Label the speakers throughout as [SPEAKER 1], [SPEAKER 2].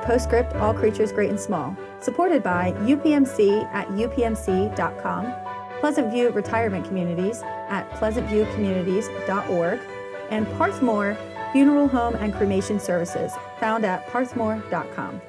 [SPEAKER 1] Postscript, All Creatures Great and Small, supported by UPMC at upmc.com, Pleasant View Retirement Communities at pleasantviewcommunities.org, and Parthmore Funeral Home and Cremation Services, found at parthmore.com.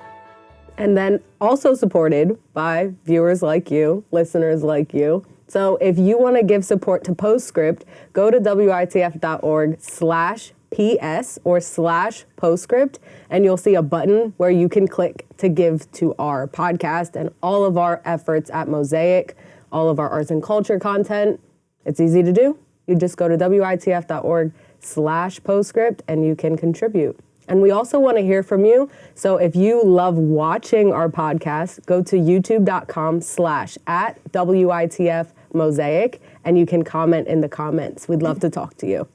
[SPEAKER 2] And then also supported by viewers like you, listeners like you. So if you want to give support to Postscript, go to witf.org/PS or /Postscript, and you'll see a button where you can click to give to our podcast and all of our efforts at Mosaic, all of our arts and culture content. It's easy to do. You just go to witf.org/Postscript and you can contribute. And we also want to hear from you. So if you love watching our podcast, go to youtube.com/@WITF Mosaic, and you can comment in the comments. We'd love to talk to you.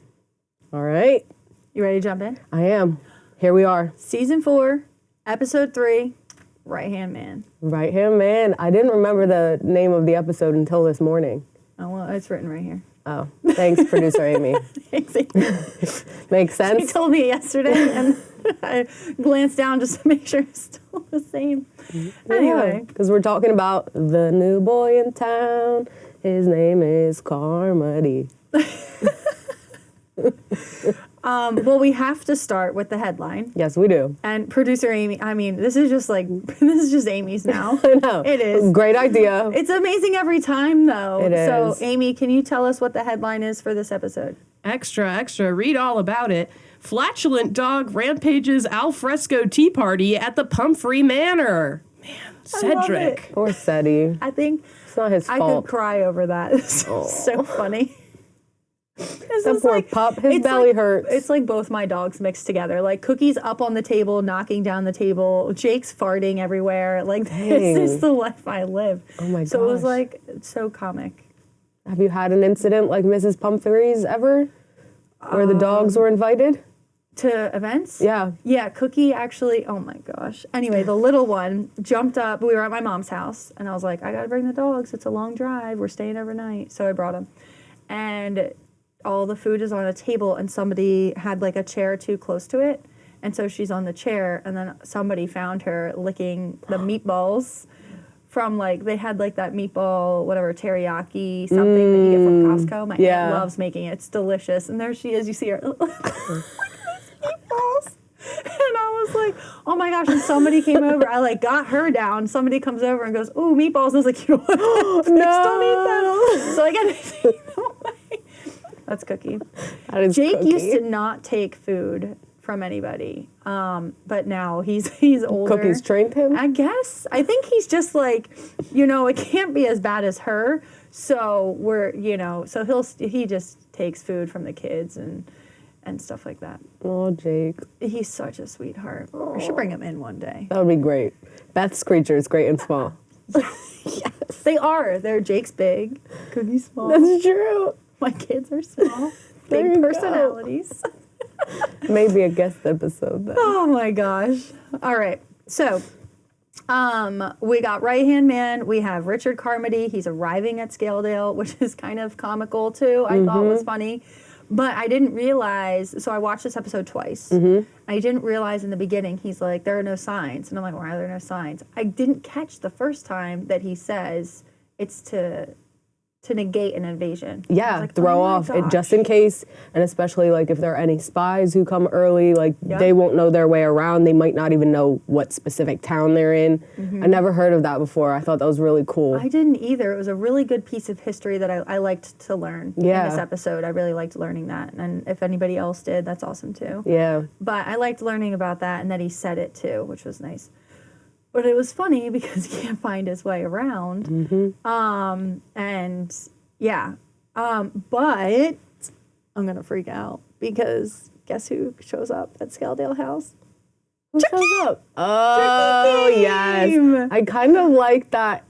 [SPEAKER 2] All right.
[SPEAKER 1] You ready to jump in?
[SPEAKER 2] I am. Here we are.
[SPEAKER 1] Season 4, Episode 3, Right Hand Man.
[SPEAKER 2] Right Hand Man. I didn't remember the name of the episode until this morning.
[SPEAKER 1] Oh, well, it's written right here.
[SPEAKER 2] Oh, thanks, producer Aimee.
[SPEAKER 1] Thanks, Amy.
[SPEAKER 2] Makes sense.
[SPEAKER 1] She told me yesterday, and I glanced down just to make sure it's still the same. Anyway.
[SPEAKER 2] Because we're talking about the new boy in town. His name is Carmody.
[SPEAKER 1] Well, we have to start with the headline.
[SPEAKER 2] Yes, we do.
[SPEAKER 1] And producer Aimee, I mean, this is just Amy's now.
[SPEAKER 2] I know.
[SPEAKER 1] It is.
[SPEAKER 2] Great idea.
[SPEAKER 1] It's amazing every time, though.
[SPEAKER 2] It is.
[SPEAKER 1] So, Aimee, can you tell us what the headline is for this episode?
[SPEAKER 3] Extra, read all about it. Flatulent dog rampages alfresco tea party at the Pumphrey Manor. Man, Cedric.
[SPEAKER 2] Poor Seti.
[SPEAKER 1] I think
[SPEAKER 2] It's not his
[SPEAKER 1] I
[SPEAKER 2] fault.
[SPEAKER 1] could cry over that. It's so funny.
[SPEAKER 2] That poor pup. His belly hurts.
[SPEAKER 1] It's like both my dogs mixed together. Like Cookie's up on the table, knocking down the table. Jake's farting everywhere. Like, this is the life I live.
[SPEAKER 2] Oh my gosh.
[SPEAKER 1] So it was like so comic.
[SPEAKER 2] Have you had an incident like Mrs. Pumphrey's ever? Where the dogs were invited?
[SPEAKER 1] To events?
[SPEAKER 2] Yeah.
[SPEAKER 1] Yeah, Cookie actually, oh my gosh. Anyway, the little one jumped up. We were at my mom's house, and I was like, I gotta bring the dogs. It's a long drive. We're staying overnight. So I brought them. And all the food is on a table, and somebody had like a chair too close to it. And so she's on the chair, and then somebody found her licking the meatballs from like, they had like that meatball, whatever, teriyaki, something that you get from Costco. My aunt loves making it. It's delicious. And there she is. You see her. Meatballs. And I was like, oh my gosh. And somebody came over. I like got her down. Somebody comes over and goes, ooh, meatballs. And I was like, you know what?
[SPEAKER 2] No.
[SPEAKER 1] Don't eat them. So I got to take them away. That's Cookie.
[SPEAKER 2] That is
[SPEAKER 1] Jake
[SPEAKER 2] Cookie.
[SPEAKER 1] used to not take food from anybody. But now he's older.
[SPEAKER 2] Cookie's trained him?
[SPEAKER 1] I guess. I think he's just like, it can't be as bad as her. So so he just takes food from the kids and stuff like that.
[SPEAKER 2] Oh, Jake.
[SPEAKER 1] He's such a sweetheart. We should bring him in one day.
[SPEAKER 2] That would be great. Beth's creatures, great and small.
[SPEAKER 1] Yes. They are. They're Jake's big, Cookie's small.
[SPEAKER 2] That's true.
[SPEAKER 1] My kids are small.
[SPEAKER 2] There
[SPEAKER 1] Big
[SPEAKER 2] you
[SPEAKER 1] personalities.
[SPEAKER 2] Maybe a guest episode then.
[SPEAKER 1] Oh my gosh. All right. So, we got Right Hand Man. We have Richard Carmody. He's arriving at Skeldale, which is kind of comical too. I thought was funny. But I didn't realize, so I watched this episode twice. I didn't realize in the beginning, he's like, there are no signs. And I'm like, why are there no signs? I didn't catch the first time that he says it's to negate an invasion.
[SPEAKER 2] Yeah,
[SPEAKER 1] like,
[SPEAKER 2] throw
[SPEAKER 1] oh my
[SPEAKER 2] off it
[SPEAKER 1] gosh.
[SPEAKER 2] just in case, and especially like if there are any spies who come early, like they won't know their way around. They might not even know what specific town they're in. I never heard of that before. I thought that was really cool.
[SPEAKER 1] I didn't either. It was a really good piece of history that I liked to learn in this episode. I really liked learning that. And if anybody else did, that's awesome too.
[SPEAKER 2] Yeah.
[SPEAKER 1] But I liked learning about that and that he said it too, which was nice. But it was funny because he can't find his way around. But I'm going to freak out because guess who shows up at Skeldale House?
[SPEAKER 2] Who shows up? Oh, yes. I kind of like that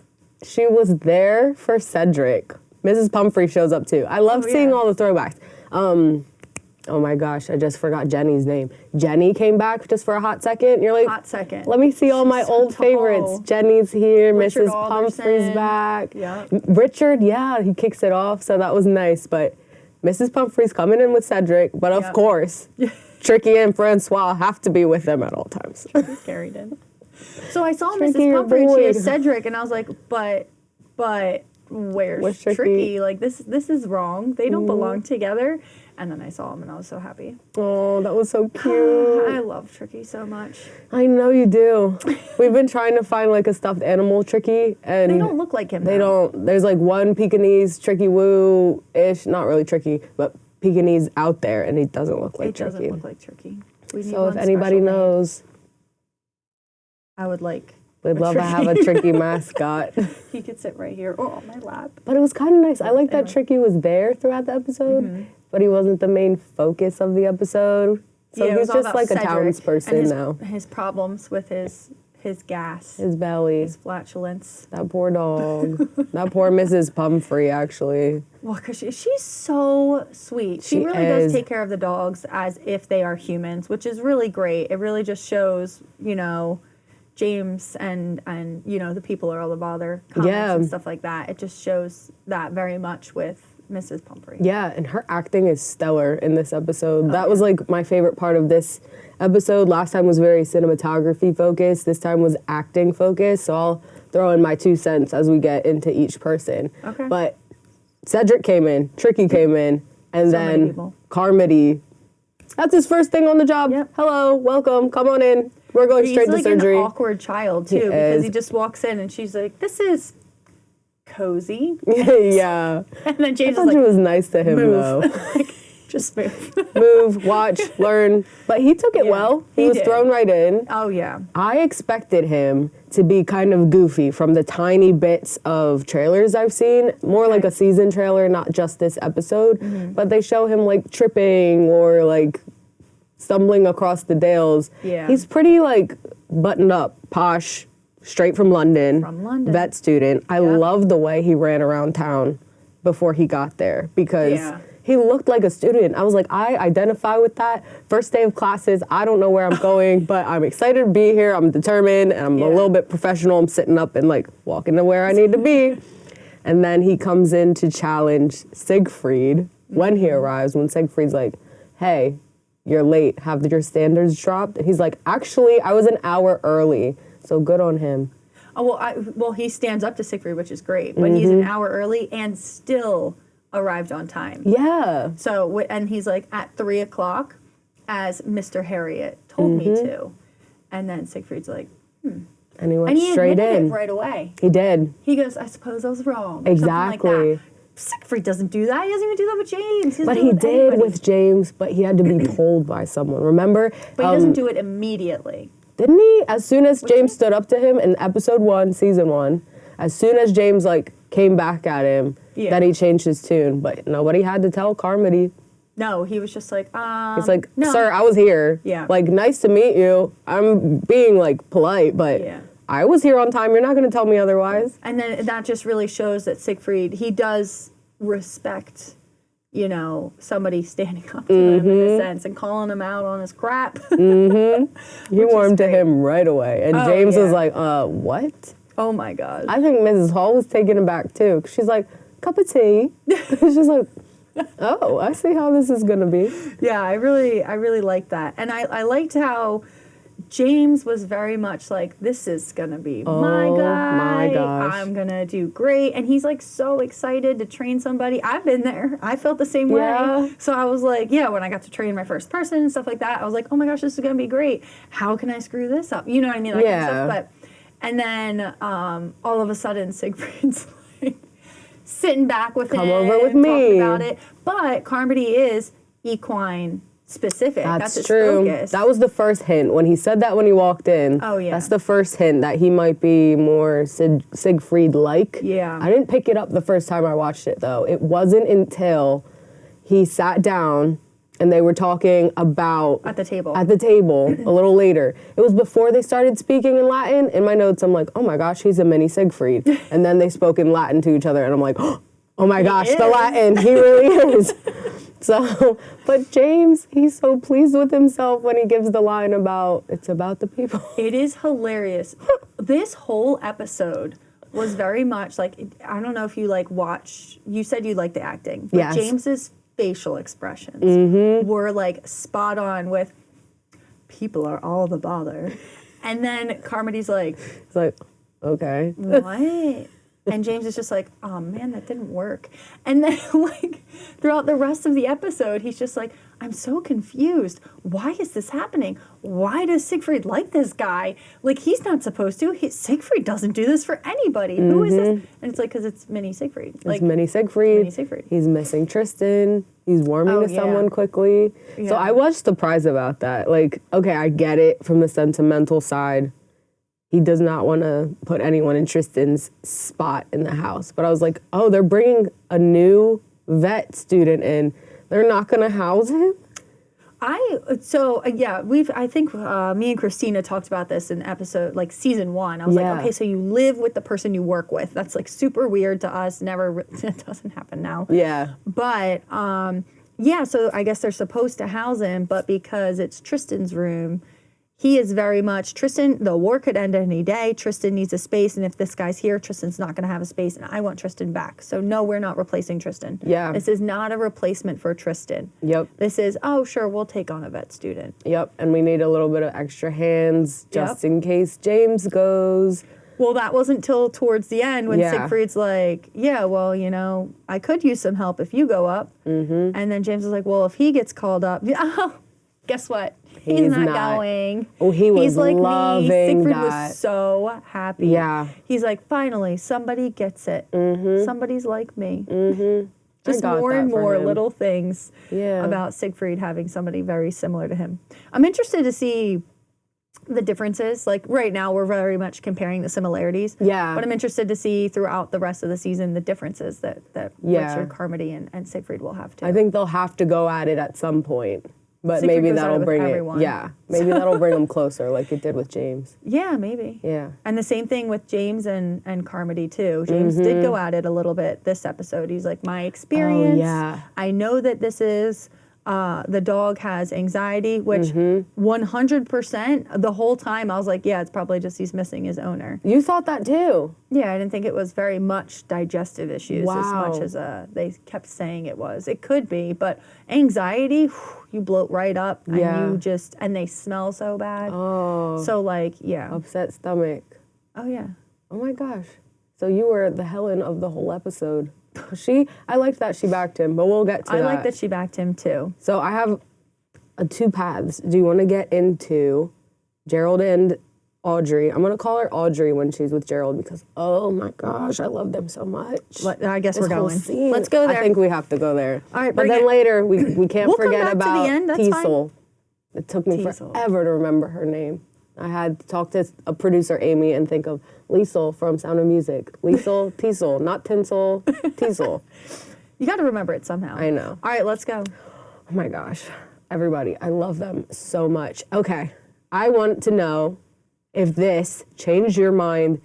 [SPEAKER 2] she was there for Cedric. Mrs. Pumphrey shows up too. I love seeing all the throwbacks. Oh my gosh, I just forgot Jenny's name. Jenny came back just for a hot second. You're like,
[SPEAKER 1] hot second.
[SPEAKER 2] Let me see all my old favorites. Jenny's here.
[SPEAKER 1] Richard
[SPEAKER 2] Mrs. Pumphrey's back.
[SPEAKER 1] Yeah.
[SPEAKER 2] Richard, he kicks it off, so that was nice. But Mrs. Pumphrey's coming in with Cedric, but of course, Tricky and Francois have to be with them at all times.
[SPEAKER 1] Carried in. So I saw
[SPEAKER 2] Tricky,
[SPEAKER 1] Mrs.
[SPEAKER 2] you're
[SPEAKER 1] Pumphrey and she
[SPEAKER 2] bored.
[SPEAKER 1] is Cedric, and I was like, but where's
[SPEAKER 2] Tricky?
[SPEAKER 1] Tricky? Like this is wrong. They don't belong together. And then I saw him and I was so happy.
[SPEAKER 2] Oh, that was so cute.
[SPEAKER 1] I love Tricky so much.
[SPEAKER 2] I know you do. We've been trying to find like a stuffed animal Tricky, and
[SPEAKER 1] They don't look like him.
[SPEAKER 2] They
[SPEAKER 1] though.
[SPEAKER 2] don't. There's like one Pekingese Tricky Woo-ish, not really Tricky, but Pekingese out there, and he doesn't look like
[SPEAKER 1] It
[SPEAKER 2] Tricky.
[SPEAKER 1] doesn't look like Tricky. We need
[SPEAKER 2] So if
[SPEAKER 1] one
[SPEAKER 2] anybody
[SPEAKER 1] special made.
[SPEAKER 2] knows,
[SPEAKER 1] I would like.
[SPEAKER 2] we'd love to have a Tricky mascot.
[SPEAKER 1] He could sit right here or on my lap.
[SPEAKER 2] But it was kind of nice. I like that Tricky was there throughout the episode, but he wasn't the main focus of the episode. So
[SPEAKER 1] Yeah, it was
[SPEAKER 2] he's
[SPEAKER 1] all
[SPEAKER 2] just
[SPEAKER 1] about
[SPEAKER 2] like a
[SPEAKER 1] Cedric
[SPEAKER 2] townsperson
[SPEAKER 1] and
[SPEAKER 2] now.
[SPEAKER 1] his problems with his gas,
[SPEAKER 2] His belly.
[SPEAKER 1] his flatulence.
[SPEAKER 2] That poor dog. That poor Mrs. Pumphrey, actually.
[SPEAKER 1] Well, because she's so sweet. She
[SPEAKER 2] She
[SPEAKER 1] really does
[SPEAKER 2] is.
[SPEAKER 1] take care of the dogs as if they are humans, which is really great. It really just shows, James and the people are all the bother comments
[SPEAKER 2] Yeah.
[SPEAKER 1] and stuff like that. It just shows that very much with Mrs. Pumphrey.
[SPEAKER 2] Yeah, and her acting is stellar in this episode. That was like my favorite part of this episode. Last time was very cinematography focused. This time was acting focused. So I'll throw in my 2 cents as we get into each person.
[SPEAKER 1] Okay.
[SPEAKER 2] But Cedric came in, Tricky came in, and
[SPEAKER 1] So many
[SPEAKER 2] then
[SPEAKER 1] people.
[SPEAKER 2] Carmody. That's his first thing on the job.
[SPEAKER 1] Yep.
[SPEAKER 2] Hello, welcome, come on in. We're going
[SPEAKER 1] He's
[SPEAKER 2] straight
[SPEAKER 1] like
[SPEAKER 2] to surgery.
[SPEAKER 1] an awkward child too,
[SPEAKER 2] He
[SPEAKER 1] because
[SPEAKER 2] is.
[SPEAKER 1] he just walks in and she's like, "This is cozy,"
[SPEAKER 2] Yeah.
[SPEAKER 1] and then
[SPEAKER 2] I
[SPEAKER 1] James is
[SPEAKER 2] thought
[SPEAKER 1] like,
[SPEAKER 2] she was nice to him
[SPEAKER 1] "Move,
[SPEAKER 2] though.
[SPEAKER 1] just move."
[SPEAKER 2] Move, watch, learn. But he took it
[SPEAKER 1] Yeah,
[SPEAKER 2] well. He
[SPEAKER 1] he
[SPEAKER 2] was
[SPEAKER 1] did.
[SPEAKER 2] thrown right in.
[SPEAKER 1] Oh yeah,
[SPEAKER 2] I expected him to be kind of goofy from the tiny bits of trailers I've seen, more like a season trailer, not just this episode.
[SPEAKER 1] Mm-hmm.
[SPEAKER 2] But they show him like tripping or like stumbling across the dales.
[SPEAKER 1] Yeah.
[SPEAKER 2] He's pretty like buttoned up, posh, straight from London.
[SPEAKER 1] From London.
[SPEAKER 2] Vet student. I
[SPEAKER 1] Yeah.
[SPEAKER 2] love the way he ran around town before he got there because
[SPEAKER 1] Yeah.
[SPEAKER 2] he looked like a student. I was like, I identify with that. First day of classes, I don't know where I'm going, but I'm excited to be here. I'm determined, and I'm a
[SPEAKER 1] Yeah.
[SPEAKER 2] little bit professional. I'm sitting up and like walking to where I need to be. And then he comes in to challenge Siegfried when he arrives, when Siegfried's like, hey, you're late. Have your standards dropped? And he's like, actually, I was an hour early. So good on him.
[SPEAKER 1] Oh well, he stands up to Siegfried, which is great, but he's an hour early and still arrived on time.
[SPEAKER 2] Yeah.
[SPEAKER 1] So and he's like at 3:00, as Mr. Harriet told me to, and then Siegfried's like,
[SPEAKER 2] And he went
[SPEAKER 1] and he
[SPEAKER 2] straight
[SPEAKER 1] admitted
[SPEAKER 2] in.
[SPEAKER 1] it right away.
[SPEAKER 2] He did.
[SPEAKER 1] He goes, I suppose I was wrong. Or
[SPEAKER 2] Exactly.
[SPEAKER 1] Something like that. Siegfried doesn't do that. He doesn't even do that with James. He doesn't
[SPEAKER 2] But
[SPEAKER 1] do
[SPEAKER 2] he
[SPEAKER 1] it with
[SPEAKER 2] did
[SPEAKER 1] anybody.
[SPEAKER 2] with James, but he had to be told by someone. Remember?
[SPEAKER 1] But he doesn't do it immediately.
[SPEAKER 2] Didn't he? As soon as James stood up to him in episode 1, season 1, as soon as James like came back at him,
[SPEAKER 1] Yeah.
[SPEAKER 2] then he changed his tune. But nobody had to tell Carmody.
[SPEAKER 1] No, he was just like,
[SPEAKER 2] It's like,
[SPEAKER 1] no.
[SPEAKER 2] sir, I was here.
[SPEAKER 1] Yeah.
[SPEAKER 2] Like, nice to meet you. I'm being like polite, but
[SPEAKER 1] Yeah.
[SPEAKER 2] I was here on time. You're not going to tell me otherwise.
[SPEAKER 1] And then that just really shows that Siegfried, he does respect, somebody standing up to him in a sense and calling him out on his crap.
[SPEAKER 2] He warmed to
[SPEAKER 1] great.
[SPEAKER 2] him right away. And
[SPEAKER 1] Oh,
[SPEAKER 2] James was
[SPEAKER 1] yeah.
[SPEAKER 2] like, what?
[SPEAKER 1] Oh my God.
[SPEAKER 2] I think Mrs. Hall was taken aback too. 'Cause she's like, cup of tea. She's like, oh, I see how this is gonna be.
[SPEAKER 1] Yeah, I really liked that. And I liked how James was very much like, this is gonna be my
[SPEAKER 2] Oh,
[SPEAKER 1] guy.
[SPEAKER 2] my gosh.
[SPEAKER 1] I'm gonna do great. And he's like so excited to train somebody. I've been there. I felt the same
[SPEAKER 2] Yeah.
[SPEAKER 1] way. So I was like, yeah, when I got to train my first person and stuff like that, I was like, oh my gosh, this is gonna be great. How can I screw this up? You know what I mean? That kind of
[SPEAKER 2] Yeah.
[SPEAKER 1] stuff. And then all of a sudden Siegfried's like sitting back with him,
[SPEAKER 2] Come over with
[SPEAKER 1] talking
[SPEAKER 2] me.
[SPEAKER 1] about it. But Carmody is equine specific. That's his
[SPEAKER 2] true.
[SPEAKER 1] focus.
[SPEAKER 2] That was the first hint when he said that when he walked in.
[SPEAKER 1] Oh, yeah.
[SPEAKER 2] That's the first hint that he might be more Siegfried-like.
[SPEAKER 1] Yeah.
[SPEAKER 2] I didn't pick it up the first time I watched it though. It wasn't until he sat down and they were talking about
[SPEAKER 1] At the table.
[SPEAKER 2] a little later. It was before they started speaking in Latin. In my notes, I'm like, oh my gosh, he's a mini Siegfried. And then they spoke in Latin to each other, and I'm like, oh my gosh, the
[SPEAKER 1] is.
[SPEAKER 2] Latin, he really is. So, but James, he's so pleased with himself when he gives the line about, it's about the people.
[SPEAKER 1] It is hilarious. This whole episode was very much like, I don't know if you watch, you said you liked the acting, but
[SPEAKER 2] Yes.
[SPEAKER 1] James's facial expressions were spot on with, people are all the bother. And then Carmody's like,
[SPEAKER 2] It's like, okay.
[SPEAKER 1] what? And James is just like, oh man, that didn't work. And then like throughout the rest of the episode, he's just like, I'm so confused. Why is this happening? Why does Siegfried like this guy? Like, he's not supposed to. Siegfried doesn't do this for anybody. Who is this? And it's like, because it's mini Siegfried. Like,
[SPEAKER 2] It's mini Siegfried.
[SPEAKER 1] Mini Siegfried.
[SPEAKER 2] He's missing Tristan. He's warming to
[SPEAKER 1] yeah.
[SPEAKER 2] someone quickly.
[SPEAKER 1] Yeah.
[SPEAKER 2] So I was surprised about that. Like, okay, I get it from the sentimental side. He does not want to put anyone in Tristan's spot in the house. But I was like, oh, they're bringing a new vet student in. They're not going to house him?
[SPEAKER 1] I think me and Christina talked about this in episode, like season 1. I was
[SPEAKER 2] Yeah.
[SPEAKER 1] like, okay, so you live with the person you work with. That's like super weird to us. It doesn't happen now.
[SPEAKER 2] Yeah.
[SPEAKER 1] But so I guess they're supposed to house him, but because it's Tristan's room, he is very much Tristan. The war could end any day. Tristan needs a space, and if this guy's here, Tristan's not going to have a space, and I want Tristan back. So no, we're not replacing Tristan.
[SPEAKER 2] Yeah.
[SPEAKER 1] This is not a replacement for Tristan.
[SPEAKER 2] Yep.
[SPEAKER 1] This is, oh sure, we'll take on a vet student.
[SPEAKER 2] Yep. And we need a little bit of extra hands just in case James goes.
[SPEAKER 1] Well, that wasn't till towards the end when
[SPEAKER 2] Yeah.
[SPEAKER 1] Siegfried's like, yeah, well, I could use some help if you go up. Mm-hmm. And then James is like, well, if he gets called up, guess what? He's not going.
[SPEAKER 2] Oh, he was
[SPEAKER 1] He's like
[SPEAKER 2] loving
[SPEAKER 1] me. Siegfried
[SPEAKER 2] that.
[SPEAKER 1] was so happy.
[SPEAKER 2] Yeah.
[SPEAKER 1] He's like, finally, somebody gets it. Somebody's like me. Just
[SPEAKER 2] got
[SPEAKER 1] more
[SPEAKER 2] that
[SPEAKER 1] and
[SPEAKER 2] for
[SPEAKER 1] more
[SPEAKER 2] him.
[SPEAKER 1] little things about Siegfried having somebody very similar to him. I'm interested to see the differences. Like right now, we're very much comparing the similarities.
[SPEAKER 2] Yeah.
[SPEAKER 1] But I'm interested to see throughout the rest of the season the differences that Richard, Carmody, and Siegfried will have too.
[SPEAKER 2] I think they'll have to go at it at some point. But
[SPEAKER 1] Siegfried
[SPEAKER 2] maybe
[SPEAKER 1] goes at it
[SPEAKER 2] that'll
[SPEAKER 1] with
[SPEAKER 2] bring
[SPEAKER 1] everyone.
[SPEAKER 2] it. Yeah. Maybe that'll bring them closer like it did with James.
[SPEAKER 1] Yeah, maybe.
[SPEAKER 2] Yeah.
[SPEAKER 1] And the same thing with James and Carmody too. James did go at it a little bit this episode. He's like, my experience.
[SPEAKER 2] Oh, yeah.
[SPEAKER 1] I know that this is the dog has anxiety, which 100% the whole time I was like, yeah, it's probably just he's missing his owner.
[SPEAKER 2] You thought that too.
[SPEAKER 1] Yeah, I didn't think it was very much digestive issues as
[SPEAKER 2] Wow.
[SPEAKER 1] much as they kept saying it was. It could be, but anxiety, you bloat right up and
[SPEAKER 2] Yeah.
[SPEAKER 1] and they smell so bad.
[SPEAKER 2] Oh.
[SPEAKER 1] So like, yeah.
[SPEAKER 2] Upset stomach.
[SPEAKER 1] Oh yeah.
[SPEAKER 2] Oh my gosh. So you were the Helen of the whole episode. I liked that she backed him, but we'll get to that.
[SPEAKER 1] I like that she backed him too.
[SPEAKER 2] So I have two paths. Do you want to get into Gerald and Audrey? I'm going to call her Audrey when she's with Gerald because, oh my gosh, I love them so much.
[SPEAKER 1] I guess
[SPEAKER 2] This
[SPEAKER 1] we're
[SPEAKER 2] whole
[SPEAKER 1] going.
[SPEAKER 2] scene.
[SPEAKER 1] Let's go there.
[SPEAKER 2] I think we have to go there.
[SPEAKER 1] All right,
[SPEAKER 2] but
[SPEAKER 1] bring
[SPEAKER 2] then
[SPEAKER 1] it.
[SPEAKER 2] later we can't
[SPEAKER 1] We'll come
[SPEAKER 2] forget
[SPEAKER 1] back to the
[SPEAKER 2] about
[SPEAKER 1] end, that's fine.
[SPEAKER 2] Teasel. It took me
[SPEAKER 1] Teasel.
[SPEAKER 2] forever to remember her name. I had to talk to a producer, Aimee, and think of Liesel from Sound of Music. Liesel, Teasel, not Tinsel, Teasel.
[SPEAKER 1] You got to remember it somehow.
[SPEAKER 2] I know.
[SPEAKER 1] All right, let's go.
[SPEAKER 2] Oh my gosh, everybody, I love them so much. Okay, I want to know if this changed your mind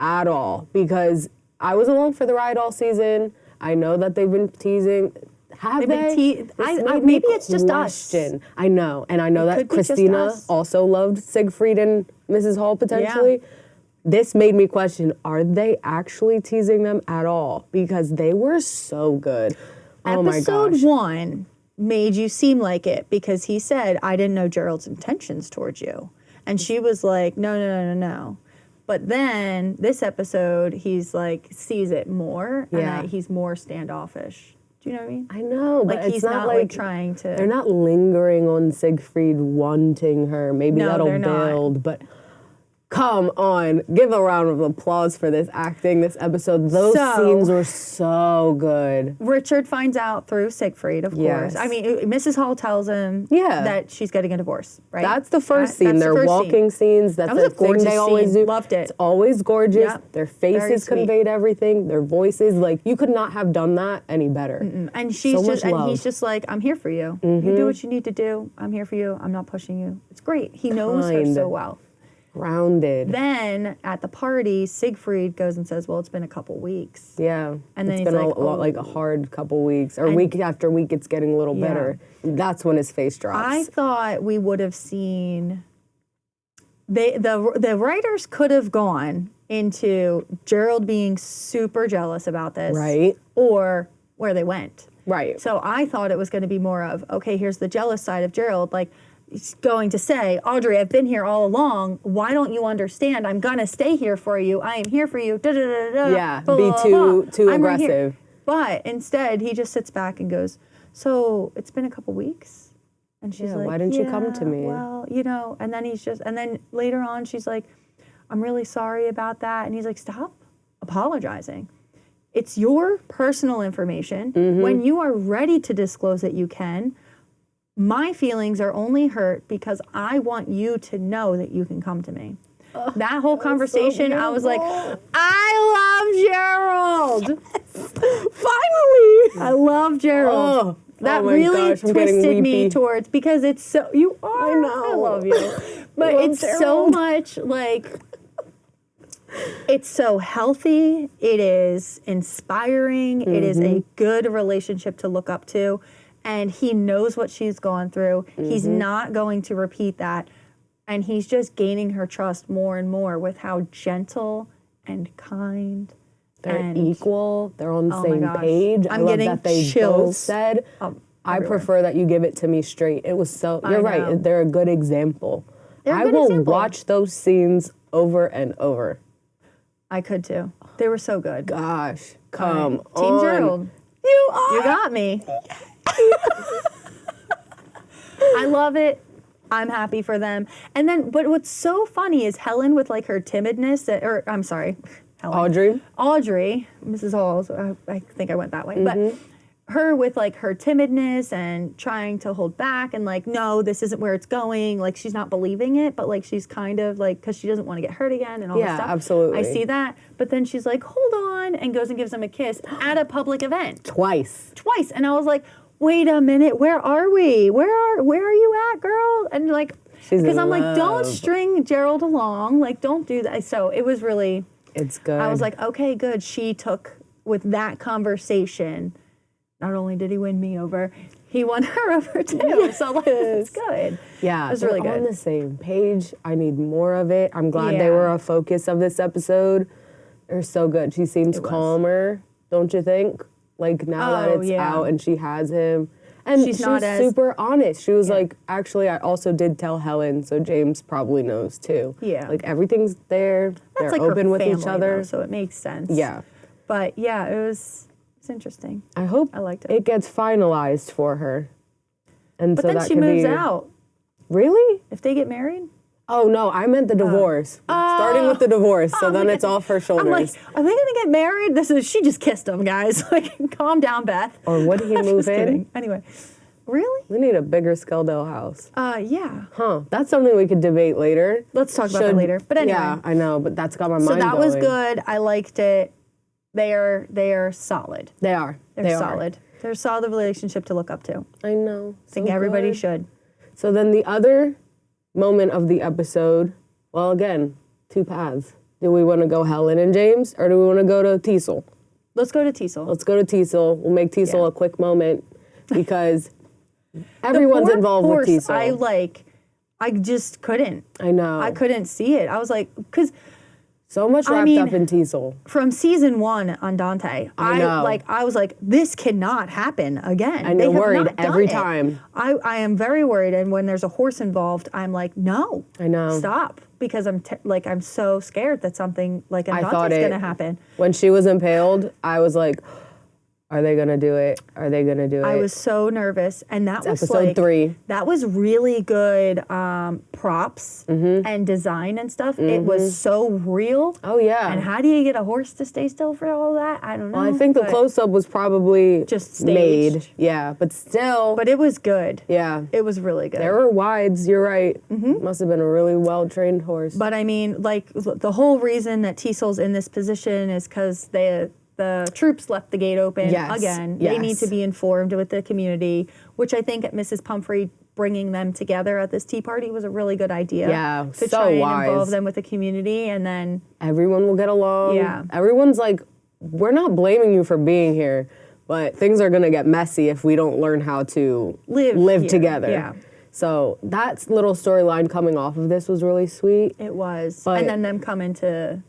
[SPEAKER 2] at all, because I was along for the ride all season. I know that they've been teasing. Have they? This made me
[SPEAKER 1] maybe it's just us.
[SPEAKER 2] question. I know, and I know that
[SPEAKER 1] could be just
[SPEAKER 2] Christina
[SPEAKER 1] us.
[SPEAKER 2] also loved Siegfried and Mrs. Hall potentially. This made me question, are they actually teasing them at all? Because they were so good. Oh my
[SPEAKER 1] Episode
[SPEAKER 2] gosh.
[SPEAKER 1] 1 made you seem like it because he said, I didn't know Gerald's intentions towards you. And she was like, no. But then this episode, he's like, sees it more.
[SPEAKER 2] Yeah.
[SPEAKER 1] And he's more standoffish. Do you know what I mean?
[SPEAKER 2] I know, but
[SPEAKER 1] Like
[SPEAKER 2] it's
[SPEAKER 1] he's
[SPEAKER 2] not
[SPEAKER 1] like
[SPEAKER 2] like
[SPEAKER 1] trying to.
[SPEAKER 2] they're not lingering on Siegfried wanting her. Maybe
[SPEAKER 1] No,
[SPEAKER 2] that'll
[SPEAKER 1] they're not.
[SPEAKER 2] build, but come on. Give a round of applause for this acting, this episode. Those
[SPEAKER 1] So-
[SPEAKER 2] scenes were so good.
[SPEAKER 1] Richard finds out through Siegfried, of
[SPEAKER 2] Yes.
[SPEAKER 1] course. I mean, Mrs. Hall tells him
[SPEAKER 2] Yeah.
[SPEAKER 1] that she's getting a divorce, right?
[SPEAKER 2] That's the first
[SPEAKER 1] That-
[SPEAKER 2] scene.
[SPEAKER 1] that's the
[SPEAKER 2] They're
[SPEAKER 1] first
[SPEAKER 2] walking scenes. That's
[SPEAKER 1] That was
[SPEAKER 2] a
[SPEAKER 1] a
[SPEAKER 2] thing
[SPEAKER 1] gorgeous
[SPEAKER 2] they always
[SPEAKER 1] scene.
[SPEAKER 2] do.
[SPEAKER 1] Loved it.
[SPEAKER 2] It's always gorgeous.
[SPEAKER 1] Yep.
[SPEAKER 2] Their
[SPEAKER 1] Very
[SPEAKER 2] faces
[SPEAKER 1] sweet.
[SPEAKER 2] conveyed everything. Their voices, like you could not have done that any better.
[SPEAKER 1] And she's
[SPEAKER 2] So much
[SPEAKER 1] just, and
[SPEAKER 2] love.
[SPEAKER 1] he's just like, I'm here for you. You do what you need to do. I'm here for you. I'm not pushing you. It's great. He knows her
[SPEAKER 2] Kind.
[SPEAKER 1] so well.
[SPEAKER 2] Rounded.
[SPEAKER 1] Then at the party, Siegfried goes and says, well, it's been a couple weeks.
[SPEAKER 2] Yeah,
[SPEAKER 1] And then
[SPEAKER 2] it's
[SPEAKER 1] he's
[SPEAKER 2] been
[SPEAKER 1] like,
[SPEAKER 2] a lot, like a
[SPEAKER 1] "Oh."
[SPEAKER 2] hard couple weeks, or week after week, it's getting a little better. That's when his face drops.
[SPEAKER 1] I thought we would have seen, the writers could have gone into Gerald being super jealous about this.
[SPEAKER 2] Right.
[SPEAKER 1] Or where they went.
[SPEAKER 2] Right.
[SPEAKER 1] So I thought it was going to be more of, okay, here's the jealous side of Gerald. Like, going to say, Audrey, I've been here all along. Why don't you understand? I'm gonna stay here for you. I am here for you. Da, da, da, da,
[SPEAKER 2] Yeah,
[SPEAKER 1] blah,
[SPEAKER 2] be
[SPEAKER 1] blah,
[SPEAKER 2] too
[SPEAKER 1] blah. I'm right here.
[SPEAKER 2] aggressive.
[SPEAKER 1] But instead, he just sits back and goes, so it's been a couple weeks? And she's like,
[SPEAKER 2] why didn't you come to me?
[SPEAKER 1] Well, and then later on, she's like, I'm really sorry about that. And he's like, stop apologizing. It's your personal information. When you are ready to disclose it, you can. My feelings are only hurt because I want you to know that you can come to me. That whole conversation, I was like, I love Gerald. Finally. I love Gerald. That really twisted me towards, because it's so, you are.
[SPEAKER 2] I know.
[SPEAKER 1] I love you. But it's so much like, it's so healthy. It is inspiring. It is a good relationship to look up to. And he knows what she's gone through. He's not going to repeat that. And he's just gaining her trust more and more with how gentle and kind.
[SPEAKER 2] They're equal. They're on the same
[SPEAKER 1] gosh.
[SPEAKER 2] page.
[SPEAKER 1] I'm
[SPEAKER 2] I love
[SPEAKER 1] getting
[SPEAKER 2] that they
[SPEAKER 1] chills
[SPEAKER 2] both said, I
[SPEAKER 1] everywhere.
[SPEAKER 2] prefer that you give it to me straight. It was so, you're
[SPEAKER 1] know.
[SPEAKER 2] right. They're a good example.
[SPEAKER 1] They're a
[SPEAKER 2] I
[SPEAKER 1] good
[SPEAKER 2] will
[SPEAKER 1] example.
[SPEAKER 2] watch those scenes over and over.
[SPEAKER 1] I could too. They were so good.
[SPEAKER 2] Gosh, come on.
[SPEAKER 1] Team Gerald. You got me. I love it. I'm happy for them. And then, but what's so funny is Helen with like her timidness, I'm sorry, Helen. Audrey, Mrs. Halls, I think I went that way, but her with like her timidness and trying to hold back and like, no, this isn't where it's going. Like she's not believing it, but like she's kind of like, because she doesn't want to get hurt again and all this stuff.
[SPEAKER 2] Yeah, absolutely.
[SPEAKER 1] I see that. But then she's like, hold on, and goes and gives him a kiss at a public event.
[SPEAKER 2] Twice.
[SPEAKER 1] And I was like, wait a minute, where are we? Where are you at, girl? And like, because I'm like, don't string Gerald along. Like, don't do that. So it was really,
[SPEAKER 2] it's good.
[SPEAKER 1] I was like, okay, good. She took, with that conversation, not only did he win me over, he won her over too. Yes. So like, it's good.
[SPEAKER 2] Yeah,
[SPEAKER 1] it was really good.
[SPEAKER 2] On the same page. I need more of it. I'm glad they were a focus of this episode. They're so good. She seems calmer, don't you think? Like now that it's out and she has him. And she's not super honest. She was like, actually, I also did tell Helen, so James probably knows too. Yeah. Like everything's there.
[SPEAKER 1] That's
[SPEAKER 2] They're
[SPEAKER 1] like
[SPEAKER 2] open
[SPEAKER 1] her
[SPEAKER 2] with
[SPEAKER 1] family,
[SPEAKER 2] each other.
[SPEAKER 1] Though, so it makes sense.
[SPEAKER 2] Yeah.
[SPEAKER 1] But yeah, it's interesting.
[SPEAKER 2] I hope
[SPEAKER 1] I liked
[SPEAKER 2] it gets finalized for her. And
[SPEAKER 1] but
[SPEAKER 2] so
[SPEAKER 1] then
[SPEAKER 2] that
[SPEAKER 1] she
[SPEAKER 2] could
[SPEAKER 1] moves out.
[SPEAKER 2] Really?
[SPEAKER 1] If they get married?
[SPEAKER 2] Oh no, I meant the divorce. Starting with the divorce, so then it's off her shoulders.
[SPEAKER 1] I'm like, are they gonna get married? She just kissed him, guys. Like, calm down, Beth.
[SPEAKER 2] Or would he move in?
[SPEAKER 1] Kidding. Anyway, really?
[SPEAKER 2] We need a bigger Skeldale house.
[SPEAKER 1] Yeah.
[SPEAKER 2] Huh? That's something we could debate later.
[SPEAKER 1] Let's talk about that later. But anyway.
[SPEAKER 2] Yeah, I know, but that's got my mind
[SPEAKER 1] So that
[SPEAKER 2] going.
[SPEAKER 1] was good. I liked it. They are solid.
[SPEAKER 2] They are.
[SPEAKER 1] They're solid. They're a solid relationship to look up to.
[SPEAKER 2] I know.
[SPEAKER 1] I think everybody should.
[SPEAKER 2] So then the other moment of the episode, well, again, two paths. Do we want to go Helen and James, or do we want to go to Teasel?
[SPEAKER 1] Let's go to Teasel.
[SPEAKER 2] Let's go to Teasel. We'll make Teasel a quick moment because everyone's involved with Teasel.
[SPEAKER 1] I just couldn't.
[SPEAKER 2] I know.
[SPEAKER 1] I couldn't see it. I was like, because
[SPEAKER 2] so much wrapped up in Teasel.
[SPEAKER 1] From season 1 on Dante, I was like, this cannot happen again.
[SPEAKER 2] I know, worried every time.
[SPEAKER 1] I am very worried, and when there's a horse involved, I'm like, no.
[SPEAKER 2] I know.
[SPEAKER 1] Stop, because I'm so scared that something like in Dante's going to happen.
[SPEAKER 2] When she was impaled, I was like, are they going to do it? Are they going to do it?
[SPEAKER 1] I was so nervous, and that was
[SPEAKER 2] episode 3.
[SPEAKER 1] That was really good props and design and stuff. It was so real.
[SPEAKER 2] Oh yeah.
[SPEAKER 1] And how do you get a horse to stay still for all that? I don't know.
[SPEAKER 2] Well, I think the close-up was probably
[SPEAKER 1] just staged.
[SPEAKER 2] Made. Yeah, but still.
[SPEAKER 1] But it was good.
[SPEAKER 2] Yeah.
[SPEAKER 1] It was really good.
[SPEAKER 2] There were wides, you're right. Must have been a really well-trained horse.
[SPEAKER 1] But I mean, like, the whole reason that Teasel's in this position is because the troops left the gate open again. They need to be informed with the community, which I think at Mrs. Pumphrey bringing them together at this tea party was a really good idea.
[SPEAKER 2] Yeah,
[SPEAKER 1] to try and involve them with the community, and then
[SPEAKER 2] everyone will get along.
[SPEAKER 1] Yeah,
[SPEAKER 2] everyone's like, we're not blaming you for being here, but things are gonna get messy if we don't learn how to live together. Yeah. So that little storyline coming off of this was really sweet.
[SPEAKER 1] It was, and then them coming to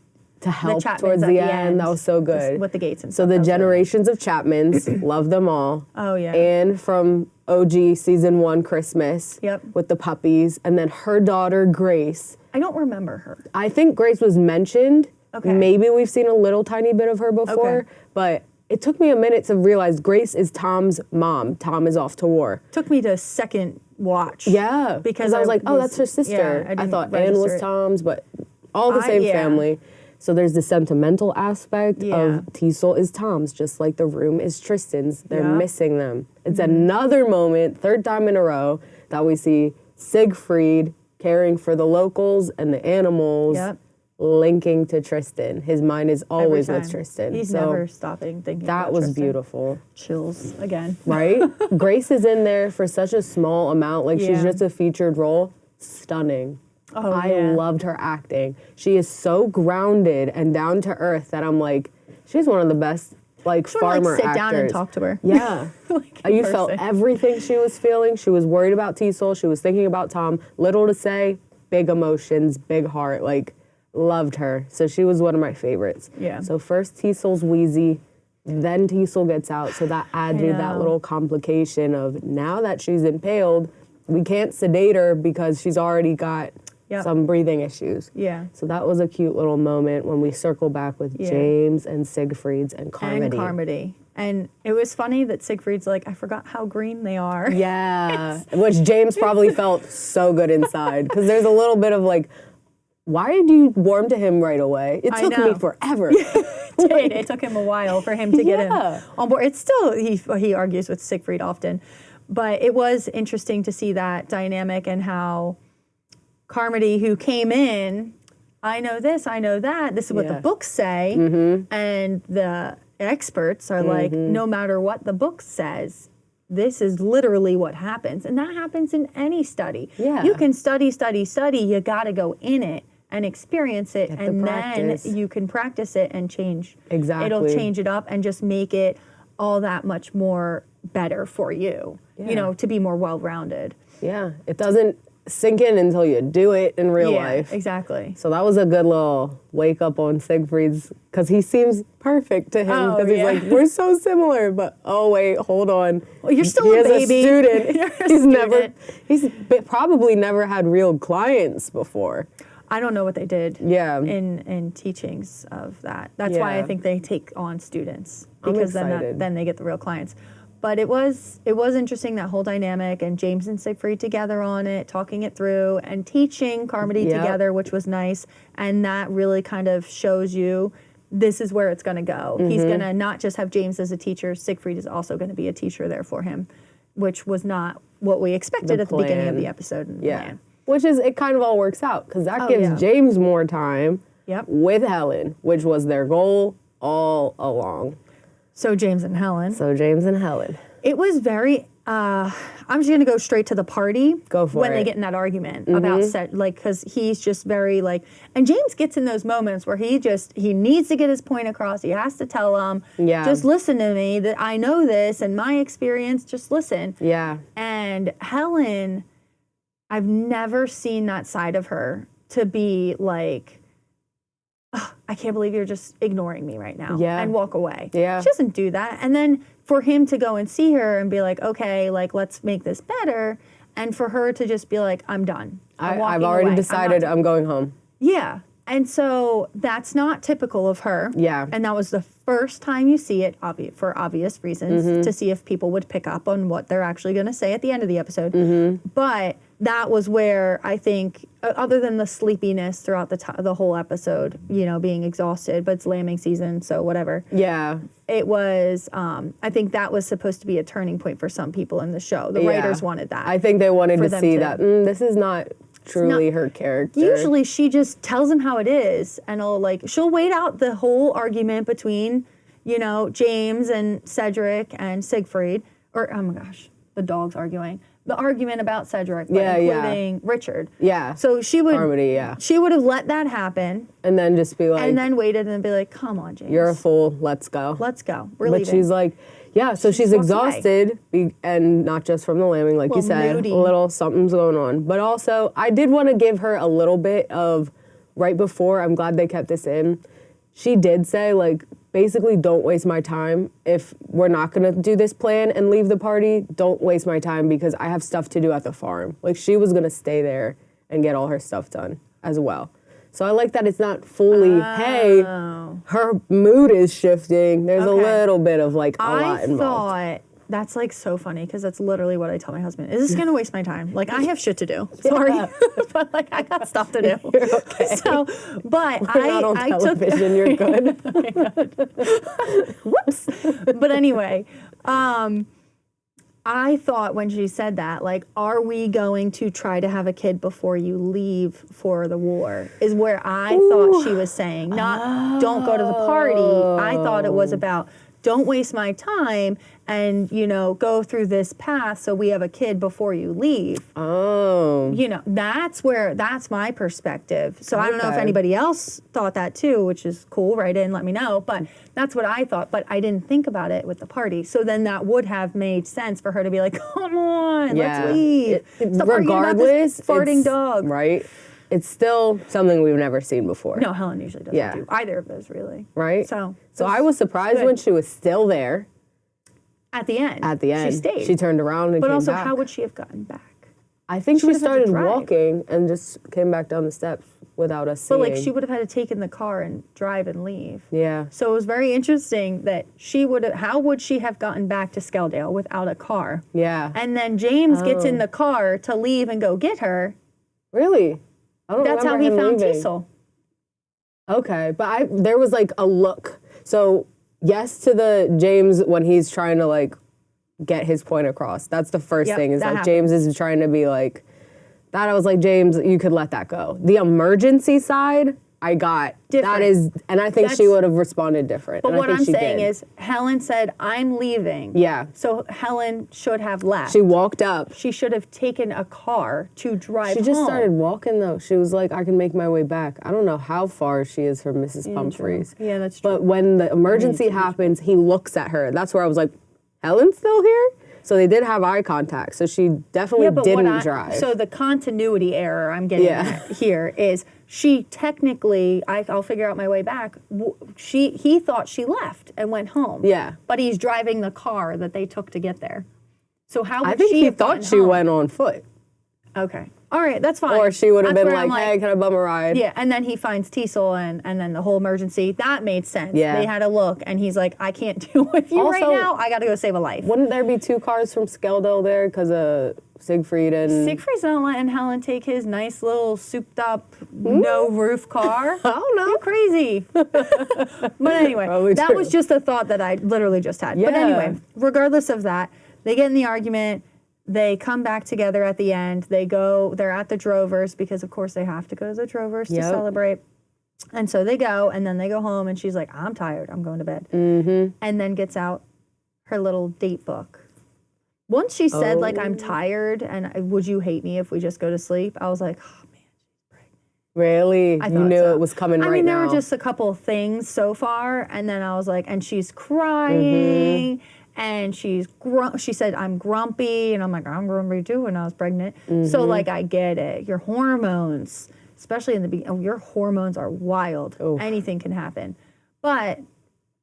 [SPEAKER 2] to help
[SPEAKER 1] Chapmans
[SPEAKER 2] towards
[SPEAKER 1] at
[SPEAKER 2] the end. That was so good.
[SPEAKER 1] with the gates and
[SPEAKER 2] So
[SPEAKER 1] stuff.
[SPEAKER 2] the
[SPEAKER 1] That was really
[SPEAKER 2] generations of Chapmans, love them all.
[SPEAKER 1] Oh, yeah.
[SPEAKER 2] And from OG season 1 Christmas
[SPEAKER 1] Yep.
[SPEAKER 2] with the puppies, and then her daughter Grace.
[SPEAKER 1] I don't remember her.
[SPEAKER 2] I think Grace was mentioned.
[SPEAKER 1] Okay.
[SPEAKER 2] Maybe we've seen a little tiny bit of her before,
[SPEAKER 1] Okay.
[SPEAKER 2] but it took me a minute to realize Grace is Tom's mom. Tom is off to war.
[SPEAKER 1] Took me to second watch.
[SPEAKER 2] Yeah,
[SPEAKER 1] Because
[SPEAKER 2] I was like, oh,
[SPEAKER 1] was-
[SPEAKER 2] that's her sister.
[SPEAKER 1] yeah, I
[SPEAKER 2] I
[SPEAKER 1] didn't
[SPEAKER 2] thought Anne
[SPEAKER 1] register
[SPEAKER 2] was
[SPEAKER 1] it.
[SPEAKER 2] Tom's, but all the same
[SPEAKER 1] yeah.
[SPEAKER 2] family. So there's the sentimental aspect
[SPEAKER 1] Yeah.
[SPEAKER 2] of Teasel is Tom's, just like the room is Tristan's. They're
[SPEAKER 1] Yeah.
[SPEAKER 2] missing them. It's
[SPEAKER 1] Mm-hmm.
[SPEAKER 2] another moment, third time in a row, that we see Siegfried caring for the locals and the animals,
[SPEAKER 1] Yep.
[SPEAKER 2] linking to Tristan. His mind is
[SPEAKER 1] Every
[SPEAKER 2] always
[SPEAKER 1] time.
[SPEAKER 2] with Tristan.
[SPEAKER 1] He's
[SPEAKER 2] so
[SPEAKER 1] never stopping thinking
[SPEAKER 2] that
[SPEAKER 1] about
[SPEAKER 2] was
[SPEAKER 1] Tristan.
[SPEAKER 2] beautiful.
[SPEAKER 1] Chills again.
[SPEAKER 2] Right? Grace is in there for such a small amount. Like, she's
[SPEAKER 1] Yeah.
[SPEAKER 2] just a featured role. Stunning.
[SPEAKER 1] Oh,
[SPEAKER 2] I
[SPEAKER 1] yeah.
[SPEAKER 2] loved her acting. She is so grounded and down to earth that I'm like, she's one of the best, like,
[SPEAKER 1] Sort of
[SPEAKER 2] farmer
[SPEAKER 1] like sit
[SPEAKER 2] actors.
[SPEAKER 1] down and talk to her.
[SPEAKER 2] Yeah.
[SPEAKER 1] Like in
[SPEAKER 2] You felt
[SPEAKER 1] person.
[SPEAKER 2] everything she was feeling. She was worried about Teasel. She was thinking about Tom. Little to say, big emotions, big heart. Like, loved her. So she was one of my favorites.
[SPEAKER 1] Yeah.
[SPEAKER 2] So first Teasel's wheezy, then Teasel gets out. So that adds you that
[SPEAKER 1] know.
[SPEAKER 2] little complication of now that she's impaled, we can't sedate her because she's already got
[SPEAKER 1] Yep.
[SPEAKER 2] some breathing issues.
[SPEAKER 1] Yeah.
[SPEAKER 2] So that was a cute little moment when we circle back with
[SPEAKER 1] Yeah.
[SPEAKER 2] James and Siegfried's and Carmody.
[SPEAKER 1] And Carmody. And it was funny that Siegfried's like, I forgot how green they are.
[SPEAKER 2] Yeah, which James probably felt so good inside because there's a little bit of like, why did you warm to him right away? It
[SPEAKER 1] I
[SPEAKER 2] took
[SPEAKER 1] know.
[SPEAKER 2] me forever.
[SPEAKER 1] It took him a while for him to get
[SPEAKER 2] Yeah.
[SPEAKER 1] him on board. It's still, he argues with Siegfried often, but it was interesting to see that dynamic and how Carmody, who came in, I know this, I know that, this is what the
[SPEAKER 2] Yeah.
[SPEAKER 1] books say, and the experts are like, no matter what the book says, this is literally what happens. And that happens in any study.
[SPEAKER 2] Yeah.
[SPEAKER 1] You can study, you gotta go in it and experience it,
[SPEAKER 2] Get the
[SPEAKER 1] and then
[SPEAKER 2] practice.
[SPEAKER 1] you can practice it and change.
[SPEAKER 2] Exactly.
[SPEAKER 1] It'll change it up and just make it all that much more better for you,
[SPEAKER 2] Yeah.
[SPEAKER 1] you know, to be more well-rounded.
[SPEAKER 2] Yeah, it doesn't sink in until you do it in real life.
[SPEAKER 1] Exactly.
[SPEAKER 2] So that was a good little wake up on Siegfried's, because he seems perfect to him,
[SPEAKER 1] Oh,
[SPEAKER 2] because he's
[SPEAKER 1] yeah.
[SPEAKER 2] like, we're so similar, but oh wait, hold on.
[SPEAKER 1] Well, you're still
[SPEAKER 2] he
[SPEAKER 1] a
[SPEAKER 2] is
[SPEAKER 1] baby.
[SPEAKER 2] a student.
[SPEAKER 1] You're a
[SPEAKER 2] he's never,
[SPEAKER 1] student.
[SPEAKER 2] he's probably never had real clients before.
[SPEAKER 1] I don't know what they did
[SPEAKER 2] Yeah.
[SPEAKER 1] in teachings of that. That's why I
[SPEAKER 2] Yeah.
[SPEAKER 1] think they take on students,
[SPEAKER 2] I'm
[SPEAKER 1] because
[SPEAKER 2] excited.
[SPEAKER 1] then they get the real clients. But it was interesting, that whole dynamic, and James and Siegfried together on it, talking it through and teaching Carmody
[SPEAKER 2] Yep.
[SPEAKER 1] together, which was nice. And that really kind of shows you this is where it's going to go. He's
[SPEAKER 2] Mm-hmm.
[SPEAKER 1] going to not just have James as a teacher, Siegfried is also going to be a teacher there for him, which was not what we expected
[SPEAKER 2] The
[SPEAKER 1] at the beginning of
[SPEAKER 2] plan.
[SPEAKER 1] the episode. And
[SPEAKER 2] Yeah.
[SPEAKER 1] plan.
[SPEAKER 2] Which is, it kind of all works out, because that
[SPEAKER 1] Oh,
[SPEAKER 2] gives
[SPEAKER 1] yeah.
[SPEAKER 2] James more time
[SPEAKER 1] Yep.
[SPEAKER 2] with Helen, which was their goal all along.
[SPEAKER 1] So James and Helen.
[SPEAKER 2] So James and Helen.
[SPEAKER 1] It was very. I'm just gonna go straight to the party.
[SPEAKER 2] Go for
[SPEAKER 1] when they
[SPEAKER 2] it.
[SPEAKER 1] get in that argument about set, like, because he's just very like, and James gets in those moments where he needs to get his point across. He has to tell them,
[SPEAKER 2] Yeah.
[SPEAKER 1] just listen to me. That I know this and my experience. Just listen.
[SPEAKER 2] Yeah.
[SPEAKER 1] And Helen, I've never seen that side of her to be like, "Ugh, I can't believe you're just ignoring me right now,"
[SPEAKER 2] Yeah.
[SPEAKER 1] and walk away.
[SPEAKER 2] Yeah.
[SPEAKER 1] She doesn't do that. And then for him to go and see her and be like, okay, like, let's make this better. And for her to just be like, I'm done.
[SPEAKER 2] I've
[SPEAKER 1] walking
[SPEAKER 2] already
[SPEAKER 1] away.
[SPEAKER 2] decided
[SPEAKER 1] I'm
[SPEAKER 2] I'm going home.
[SPEAKER 1] yeah. And so that's not typical of her.
[SPEAKER 2] Yeah.
[SPEAKER 1] And that was the first time you see it, for obvious reasons,
[SPEAKER 2] Mm-hmm.
[SPEAKER 1] to see if people would pick up on what they're actually going to say at the end of the episode.
[SPEAKER 2] Mm-hmm.
[SPEAKER 1] But that was where I think, other than the sleepiness throughout the whole episode, you know, being exhausted, but it's lambing season, so whatever.
[SPEAKER 2] Yeah.
[SPEAKER 1] It was, I think that was supposed to be a turning point for some people in the show. The
[SPEAKER 2] Yeah.
[SPEAKER 1] writers wanted that.
[SPEAKER 2] I think they wanted
[SPEAKER 1] For
[SPEAKER 2] to
[SPEAKER 1] them
[SPEAKER 2] see
[SPEAKER 1] to-
[SPEAKER 2] that this is not truly her character.
[SPEAKER 1] Usually she just tells him how it is, and she'll wait out the whole argument between, you know, James and Cedric and Siegfried, or oh my gosh, the dog's arguing. The argument about Cedric, but
[SPEAKER 2] Yeah, yeah.
[SPEAKER 1] including Richard.
[SPEAKER 2] Yeah.
[SPEAKER 1] So she would
[SPEAKER 2] Carmody, yeah.
[SPEAKER 1] She would have let that happen
[SPEAKER 2] And then just be like,
[SPEAKER 1] and then waited and be like, come on, James.
[SPEAKER 2] you're a fool, let's go.
[SPEAKER 1] Let's go. We're
[SPEAKER 2] But
[SPEAKER 1] leaving.
[SPEAKER 2] she's like, yeah, so she's
[SPEAKER 1] walks away.
[SPEAKER 2] exhausted, and not just from the lambing, like you
[SPEAKER 1] Well,
[SPEAKER 2] said,
[SPEAKER 1] moody.
[SPEAKER 2] a little something's going on. But also, I did want to give her a little bit of, right before, I'm glad they kept this in, she did say, like, basically don't waste my time. If we're not gonna do this plan and leave the party, don't waste my time because I have stuff to do at the farm. Like, she was gonna stay there and get all her stuff done as well. So I like that it's not fully, hey, her mood is shifting. There's a little bit of like a lot involved.
[SPEAKER 1] I thought that's like so funny because that's literally what I tell my husband. Is this gonna waste my time? Like I have shit to do. Sorry, but like I got stuff to do.
[SPEAKER 2] You're okay.
[SPEAKER 1] So, but
[SPEAKER 2] We're not on television. You're good.
[SPEAKER 1] Whoops. But anyway, I thought when she said that, like, are we going to try to have a kid before you leave for the war? Is where I thought she was saying, not don't go to the party. I thought it was about don't waste my time and, you know, go through this path so we have a kid before you leave.
[SPEAKER 2] Oh.
[SPEAKER 1] You know, that's my perspective. So I don't know if anybody else thought that too, which is cool. Write in, let me know. But that's what I thought. But I didn't think about it with the party. So then that would have made sense for her to be like, come on, let's leave. Stop
[SPEAKER 2] Regardless,
[SPEAKER 1] farting dog.
[SPEAKER 2] Right. It's still something we've never seen before.
[SPEAKER 1] No, Helen usually doesn't do either of those, really.
[SPEAKER 2] Right?
[SPEAKER 1] So
[SPEAKER 2] I was surprised when she was still there.
[SPEAKER 1] At the end.
[SPEAKER 2] At the end.
[SPEAKER 1] She stayed.
[SPEAKER 2] She turned around and
[SPEAKER 1] but
[SPEAKER 2] came
[SPEAKER 1] also,
[SPEAKER 2] back.
[SPEAKER 1] how would she have gotten back?
[SPEAKER 2] I think she
[SPEAKER 1] would have had to
[SPEAKER 2] started
[SPEAKER 1] drive.
[SPEAKER 2] walking and just came back down the steps without us seeing.
[SPEAKER 1] But, like, she would have had to take in the car and drive and leave.
[SPEAKER 2] Yeah.
[SPEAKER 1] So it was very interesting that how would she have gotten back to Skeldale without a car?
[SPEAKER 2] Yeah.
[SPEAKER 1] And then James gets in the car to leave and go get her.
[SPEAKER 2] Really? I don't
[SPEAKER 1] That's how
[SPEAKER 2] remember
[SPEAKER 1] he
[SPEAKER 2] him
[SPEAKER 1] found
[SPEAKER 2] leaving.
[SPEAKER 1] Teasel.
[SPEAKER 2] Okay, but there was like a look. So yes to the James when he's trying to like get his point across. That's the first thing is like James is trying to be like that. I was like, James, you could let that go. The emergency side, I got.
[SPEAKER 1] Different.
[SPEAKER 2] That is, and I think she would have responded different.
[SPEAKER 1] But
[SPEAKER 2] and
[SPEAKER 1] what
[SPEAKER 2] I
[SPEAKER 1] I'm
[SPEAKER 2] think she
[SPEAKER 1] saying
[SPEAKER 2] did.
[SPEAKER 1] is Helen said, I'm leaving.
[SPEAKER 2] Yeah.
[SPEAKER 1] So Helen should have left.
[SPEAKER 2] She walked up.
[SPEAKER 1] She should have taken a car to drive
[SPEAKER 2] She just
[SPEAKER 1] home.
[SPEAKER 2] started walking though. She was like, I can make my way back. I don't know how far she is from Mrs. Pumphrey's.
[SPEAKER 1] Yeah, that's true.
[SPEAKER 2] But when the emergency happens, he looks at her. That's where I was like, Helen's still here? So they did have eye contact. So she definitely didn't drive.
[SPEAKER 1] So the continuity error I'm getting at here is she technically, I'll figure out my way back. He thought she left and went home.
[SPEAKER 2] Yeah.
[SPEAKER 1] But he's driving the car that they took to get there. So how would
[SPEAKER 2] I think
[SPEAKER 1] she
[SPEAKER 2] he
[SPEAKER 1] have
[SPEAKER 2] thought
[SPEAKER 1] gotten
[SPEAKER 2] she
[SPEAKER 1] home?
[SPEAKER 2] went on foot.
[SPEAKER 1] Okay. All right, that's fine.
[SPEAKER 2] Or she would have
[SPEAKER 1] That's
[SPEAKER 2] been
[SPEAKER 1] where I'm
[SPEAKER 2] like, hey, can I bum a ride?
[SPEAKER 1] Yeah, and then he finds Teasel and then the whole emergency. That made sense.
[SPEAKER 2] Yeah.
[SPEAKER 1] They had a look, and he's like, I can't deal with you right
[SPEAKER 2] Also,
[SPEAKER 1] now. I got to go save a life.
[SPEAKER 2] Wouldn't there be 2 cars from Skeldale there because of Siegfried and...
[SPEAKER 1] Siegfried's not letting Helen take his nice little souped up, no roof car.
[SPEAKER 2] I don't know.
[SPEAKER 1] You're crazy. But anyway,
[SPEAKER 2] Probably
[SPEAKER 1] that
[SPEAKER 2] true.
[SPEAKER 1] was just a thought that I literally just had. But
[SPEAKER 2] Yeah.
[SPEAKER 1] anyway, regardless of that, they get in the argument. They come back together at the end. They're at the Drovers because, of course, they have to go to the Drovers to celebrate. And so they go, and then they go home, and she's like, I'm tired. I'm going to bed. Mm-hmm. And then gets out her little date book. Once she said, like, I'm tired, and would you hate me if we just go to sleep? I was like, oh, man, she's pregnant.
[SPEAKER 2] Really?
[SPEAKER 1] I
[SPEAKER 2] You
[SPEAKER 1] thought
[SPEAKER 2] knew
[SPEAKER 1] so.
[SPEAKER 2] it was coming right now.
[SPEAKER 1] I mean, there were just a couple of things so far, and then I was like, and she's crying. And she said, I'm grumpy. And I'm like, I'm grumpy too when I was pregnant. So, like, I get it. Your hormones, especially in the beginning, your hormones are wild.
[SPEAKER 2] Oof.
[SPEAKER 1] Anything can happen. But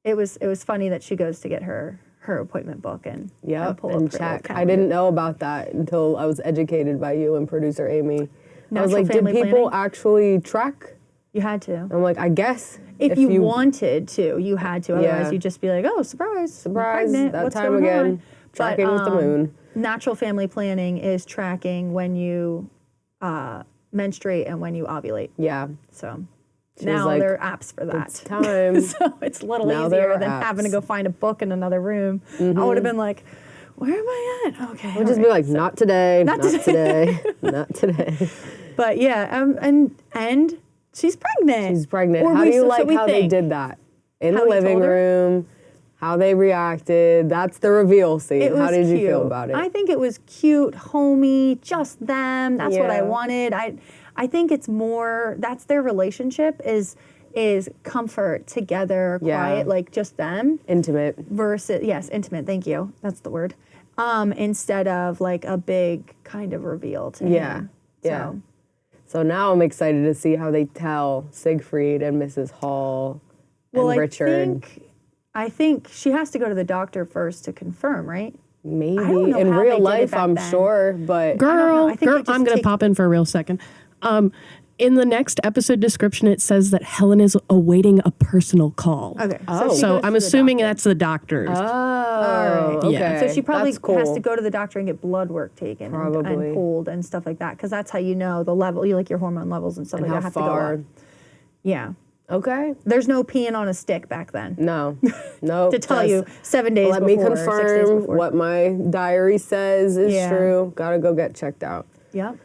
[SPEAKER 1] it was funny that she goes to get her appointment book and pull up her little
[SPEAKER 2] check. I
[SPEAKER 1] calendar.
[SPEAKER 2] didn't know about that until I was educated by you and producer Aimee. I was
[SPEAKER 1] Natural
[SPEAKER 2] like, did
[SPEAKER 1] family
[SPEAKER 2] people
[SPEAKER 1] planning?
[SPEAKER 2] actually track?
[SPEAKER 1] You had to.
[SPEAKER 2] I'm like, I guess.
[SPEAKER 1] If you wanted to, you had to. Otherwise,
[SPEAKER 2] Yeah.
[SPEAKER 1] you'd just be like, oh, surprise.
[SPEAKER 2] Surprise,
[SPEAKER 1] I'm pregnant.
[SPEAKER 2] that
[SPEAKER 1] What's
[SPEAKER 2] time
[SPEAKER 1] going
[SPEAKER 2] again.
[SPEAKER 1] on?
[SPEAKER 2] Tracking with the moon.
[SPEAKER 1] Natural family planning is tracking when you menstruate and when you ovulate.
[SPEAKER 2] Yeah.
[SPEAKER 1] So
[SPEAKER 2] She was
[SPEAKER 1] now
[SPEAKER 2] like,
[SPEAKER 1] there are apps for that.
[SPEAKER 2] It's time.
[SPEAKER 1] So it's a little
[SPEAKER 2] Now there
[SPEAKER 1] easier
[SPEAKER 2] are
[SPEAKER 1] than having to
[SPEAKER 2] apps.
[SPEAKER 1] go find a book in another room. I would have been like, where am I at? Okay.
[SPEAKER 2] We'll just be like, not today, not
[SPEAKER 1] today."
[SPEAKER 2] today, not today.
[SPEAKER 1] But yeah, and she's pregnant.
[SPEAKER 2] She's pregnant.
[SPEAKER 1] Or
[SPEAKER 2] How do you
[SPEAKER 1] so
[SPEAKER 2] like
[SPEAKER 1] we
[SPEAKER 2] how they
[SPEAKER 1] think.
[SPEAKER 2] did that? In
[SPEAKER 1] How
[SPEAKER 2] the
[SPEAKER 1] he
[SPEAKER 2] living
[SPEAKER 1] told her?
[SPEAKER 2] room, how they reacted. That's the reveal scene.
[SPEAKER 1] It was
[SPEAKER 2] How did you
[SPEAKER 1] cute.
[SPEAKER 2] feel about it?
[SPEAKER 1] I think it was cute, homey, just them. That's what I
[SPEAKER 2] Yeah.
[SPEAKER 1] wanted. I think it's more, that's their relationship is comfort together,
[SPEAKER 2] Yeah.
[SPEAKER 1] quiet, like just them
[SPEAKER 2] Intimate.
[SPEAKER 1] versus, yes, intimate, thank you. That's the word. Instead of like a big kind of reveal to
[SPEAKER 2] Yeah.
[SPEAKER 1] him.
[SPEAKER 2] Yeah.
[SPEAKER 1] So,
[SPEAKER 2] So now I'm excited to see how they tell Siegfried and Mrs. Hall
[SPEAKER 1] Well,
[SPEAKER 2] and Richard.
[SPEAKER 1] I think she has to go to the doctor first to confirm, right?
[SPEAKER 2] Maybe
[SPEAKER 1] don't know
[SPEAKER 2] in
[SPEAKER 1] how
[SPEAKER 2] real
[SPEAKER 1] they did it
[SPEAKER 2] life,
[SPEAKER 1] back
[SPEAKER 2] I'm
[SPEAKER 1] then.
[SPEAKER 2] sure, but
[SPEAKER 3] Girl,
[SPEAKER 1] I think they just
[SPEAKER 3] I'm going to
[SPEAKER 1] take-
[SPEAKER 3] pop in for a real second. In the next episode description, it says that Helen is awaiting a personal call.
[SPEAKER 1] Okay.
[SPEAKER 2] Oh.
[SPEAKER 1] she
[SPEAKER 3] So
[SPEAKER 1] goes
[SPEAKER 3] I'm
[SPEAKER 1] to the
[SPEAKER 3] assuming
[SPEAKER 1] doctor.
[SPEAKER 3] that's the doctor's.
[SPEAKER 2] oh,
[SPEAKER 1] right.
[SPEAKER 2] okay.
[SPEAKER 3] Yeah.
[SPEAKER 1] So she probably
[SPEAKER 2] That's cool.
[SPEAKER 1] has to go to the doctor and get blood work taken and
[SPEAKER 2] Probably.
[SPEAKER 1] pulled and stuff like that, because that's how you know the level, you like your hormone levels and stuff
[SPEAKER 2] And
[SPEAKER 1] like
[SPEAKER 2] how
[SPEAKER 1] that have
[SPEAKER 2] far?
[SPEAKER 1] to go up. Yeah.
[SPEAKER 2] Okay.
[SPEAKER 1] There's no peeing on a stick back then.
[SPEAKER 2] No. No.
[SPEAKER 1] To tell you 7 days
[SPEAKER 2] Let
[SPEAKER 1] before,
[SPEAKER 2] me
[SPEAKER 1] 6 days
[SPEAKER 2] confirm
[SPEAKER 1] before.
[SPEAKER 2] what my diary says is
[SPEAKER 1] Yeah.
[SPEAKER 2] true. Gotta go get checked out.
[SPEAKER 1] Yep.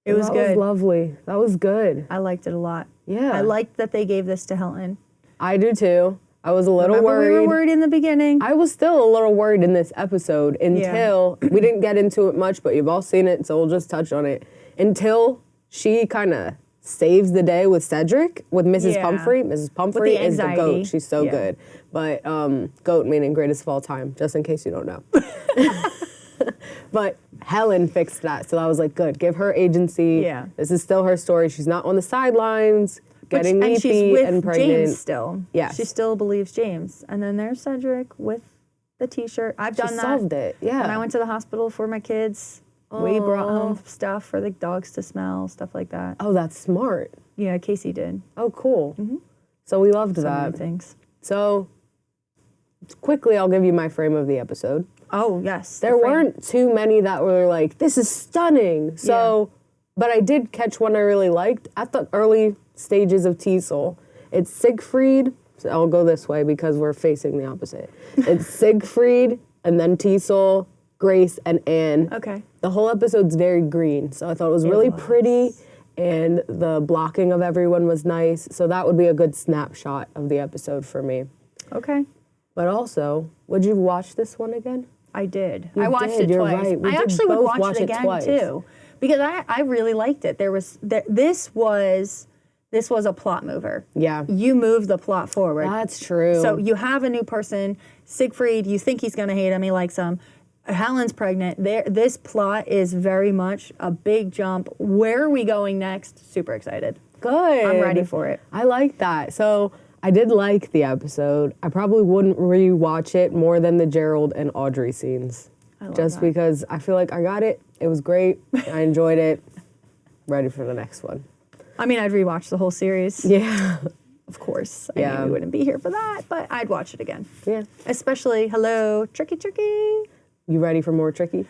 [SPEAKER 1] It was
[SPEAKER 2] that
[SPEAKER 1] good.
[SPEAKER 2] was lovely. That was good.
[SPEAKER 1] I liked it a lot.
[SPEAKER 2] Yeah.
[SPEAKER 1] I liked that they gave this to Helen.
[SPEAKER 2] I do too. I was a little
[SPEAKER 1] Remember
[SPEAKER 2] worried.
[SPEAKER 1] we were worried in the beginning.
[SPEAKER 2] I was still a little worried in this episode until we didn't get into it much, but you've all seen it, so we'll just touch on it. Until she kind of saves the day with Cedric, with Mrs.
[SPEAKER 1] Yeah.
[SPEAKER 2] Pumphrey. Mrs. Pumphrey is the
[SPEAKER 1] anxiety.
[SPEAKER 2] goat. She's so
[SPEAKER 1] Yeah.
[SPEAKER 2] good. But goat meaning greatest of all time, just in case you don't know. But Helen fixed that, so I was like, good. Give her agency.
[SPEAKER 1] Yeah.
[SPEAKER 2] This is still her story. She's not on the sidelines, getting
[SPEAKER 1] and she's
[SPEAKER 2] weepy
[SPEAKER 1] with
[SPEAKER 2] and pregnant.
[SPEAKER 1] James still.
[SPEAKER 2] Yes.
[SPEAKER 1] She still believes James. And then there's Cedric with the T-shirt. I've done
[SPEAKER 2] She
[SPEAKER 1] that.
[SPEAKER 2] solved it. Yeah.
[SPEAKER 1] When I went to the hospital for my kids, we brought home stuff for the dogs to smell, stuff like that.
[SPEAKER 2] Oh, that's smart.
[SPEAKER 1] Yeah, Casey did.
[SPEAKER 2] Oh, cool. So we loved
[SPEAKER 1] So many
[SPEAKER 2] that.
[SPEAKER 1] things.
[SPEAKER 2] So quickly, I'll give you my frame of the episode.
[SPEAKER 1] Oh, yes.
[SPEAKER 2] There weren't too many that were like, this is stunning. So, but I did catch one I really liked at the early stages of Teasel. It's Siegfried. So I'll go this way because we're facing the opposite. It's Siegfried and then Teasel, Grace, and Anne.
[SPEAKER 1] Okay.
[SPEAKER 2] The whole episode's very green, so I thought it was really pretty, and the blocking of everyone was nice. So that would be a good snapshot of the episode for me.
[SPEAKER 1] Okay.
[SPEAKER 2] But also, would you watch this one again?
[SPEAKER 1] I did.
[SPEAKER 2] You
[SPEAKER 1] I watched
[SPEAKER 2] did,
[SPEAKER 1] it
[SPEAKER 2] you're
[SPEAKER 1] twice.
[SPEAKER 2] right. We
[SPEAKER 1] I
[SPEAKER 2] did
[SPEAKER 1] actually would
[SPEAKER 2] both
[SPEAKER 1] watch it again
[SPEAKER 2] twice.
[SPEAKER 1] too, because I really liked it. This was a plot mover.
[SPEAKER 2] Yeah.
[SPEAKER 1] You move the plot forward.
[SPEAKER 2] That's true.
[SPEAKER 1] So you have a new person, Siegfried. You think he's gonna hate him. He likes him. Helen's pregnant. This plot is very much a big jump. Where are we going next? Super excited.
[SPEAKER 2] Good.
[SPEAKER 1] I'm ready for it.
[SPEAKER 2] I like that. So I did like the episode. I probably wouldn't rewatch it more than the Gerald and Audrey scenes.
[SPEAKER 1] love
[SPEAKER 2] Just
[SPEAKER 1] that.
[SPEAKER 2] because I feel like I got it. It was great. I enjoyed it. Ready for the next one.
[SPEAKER 1] I mean, I'd rewatch the whole series.
[SPEAKER 2] Yeah.
[SPEAKER 1] Of course. I
[SPEAKER 2] Yeah.
[SPEAKER 1] knew we wouldn't be here for that, but I'd watch it again.
[SPEAKER 2] Yeah.
[SPEAKER 1] Especially, hello, Tricky.
[SPEAKER 2] You ready for more Tricky?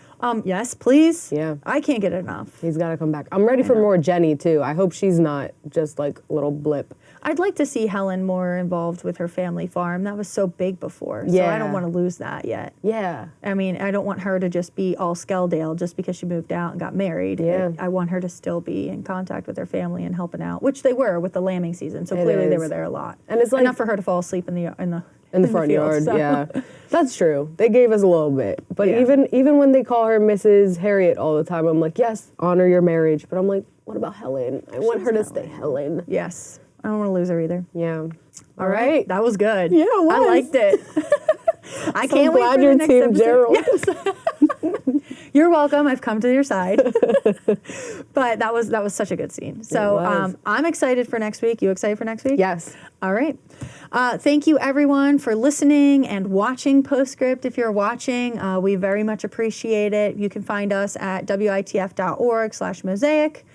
[SPEAKER 1] Yes, please.
[SPEAKER 2] Yeah.
[SPEAKER 1] I can't get enough.
[SPEAKER 2] He's got to come back. I'm ready for more Jenny, too. I hope she's not just like a little blip.
[SPEAKER 1] I'd like to see Helen more involved with her family farm. That was so big before. So I
[SPEAKER 2] Yeah.
[SPEAKER 1] don't want to lose that yet.
[SPEAKER 2] Yeah.
[SPEAKER 1] I mean, I don't want her to just be all Skeldale just because she moved out and got married.
[SPEAKER 2] Yeah.
[SPEAKER 1] I want her to still be in contact with her family and helping out, which they were with the lambing season. So
[SPEAKER 2] It
[SPEAKER 1] clearly they
[SPEAKER 2] is.
[SPEAKER 1] were there a lot.
[SPEAKER 2] And it's like-
[SPEAKER 1] enough for her to fall asleep in the
[SPEAKER 2] front
[SPEAKER 1] field,
[SPEAKER 2] yard,
[SPEAKER 1] so.
[SPEAKER 2] yeah. That's true. They gave us a little bit. But
[SPEAKER 1] Yeah.
[SPEAKER 2] even when they call her Mrs. Harriet all the time, I'm like, yes, honor your marriage. But I'm like, what about Helen? I want her to stay Helen.
[SPEAKER 1] Yes. I don't want to lose her either.
[SPEAKER 2] Yeah. All right.
[SPEAKER 1] That was good.
[SPEAKER 2] Yeah, it
[SPEAKER 1] I
[SPEAKER 2] was.
[SPEAKER 1] liked it. I
[SPEAKER 2] So
[SPEAKER 1] can't wait
[SPEAKER 2] glad
[SPEAKER 1] for
[SPEAKER 2] you're
[SPEAKER 1] the next
[SPEAKER 2] Team
[SPEAKER 1] episode.
[SPEAKER 2] Gerald.
[SPEAKER 1] Yes. You're welcome. I've come to your side. But that was such a good scene. So
[SPEAKER 2] was.
[SPEAKER 1] I'm excited for next week. You excited for next week?
[SPEAKER 2] Yes.
[SPEAKER 1] All right. Thank you, everyone, for listening and watching Postscript. If you're watching, we very much appreciate it. You can find us at witf.org/mosaic.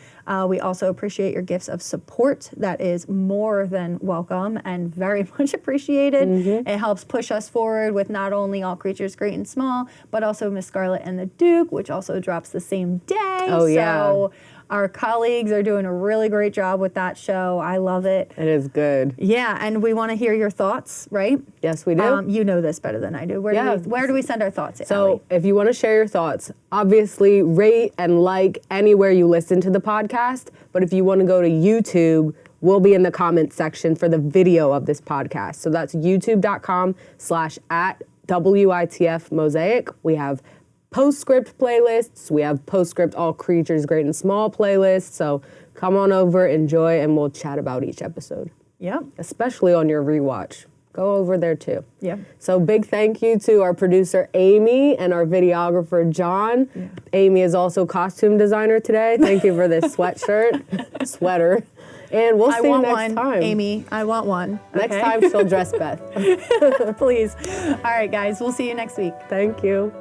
[SPEAKER 1] We also appreciate your gifts of support. That is more than welcome and very much appreciated. It helps push us forward with not only All Creatures Great and Small, but also Miss Scarlet and the Duke, which also drops the same day.
[SPEAKER 2] Oh, yeah.
[SPEAKER 1] So our colleagues are doing a really great job with that show. I love it.
[SPEAKER 2] It is good.
[SPEAKER 1] Yeah, and we want to hear your thoughts, right?
[SPEAKER 2] Yes, we do.
[SPEAKER 1] You know this better than I do. Where do we send our thoughts?
[SPEAKER 2] So if you want to share your thoughts, obviously rate and like anywhere you listen to the podcast. But if you want to go to YouTube, we'll be in the comments section for the video of this podcast. So that's youtube.com/@WITF Mosaic. We have Postscript playlists. We have Postscript All Creatures Great and Small playlists. So come on over, enjoy, and we'll chat about each episode,
[SPEAKER 1] Yep.
[SPEAKER 2] especially on your rewatch. Go over there too.
[SPEAKER 1] Yep.
[SPEAKER 2] So big thank you to our producer Aimee and our videographer Jon. Aimee is also costume designer today. Thank you for this sweater. And we'll see you next
[SPEAKER 1] one,
[SPEAKER 2] time.
[SPEAKER 1] Aimee. I want one.
[SPEAKER 2] Next
[SPEAKER 1] okay?
[SPEAKER 2] time she'll dress Beth.
[SPEAKER 1] Please. All right, guys. We'll see you next week.
[SPEAKER 2] Thank you.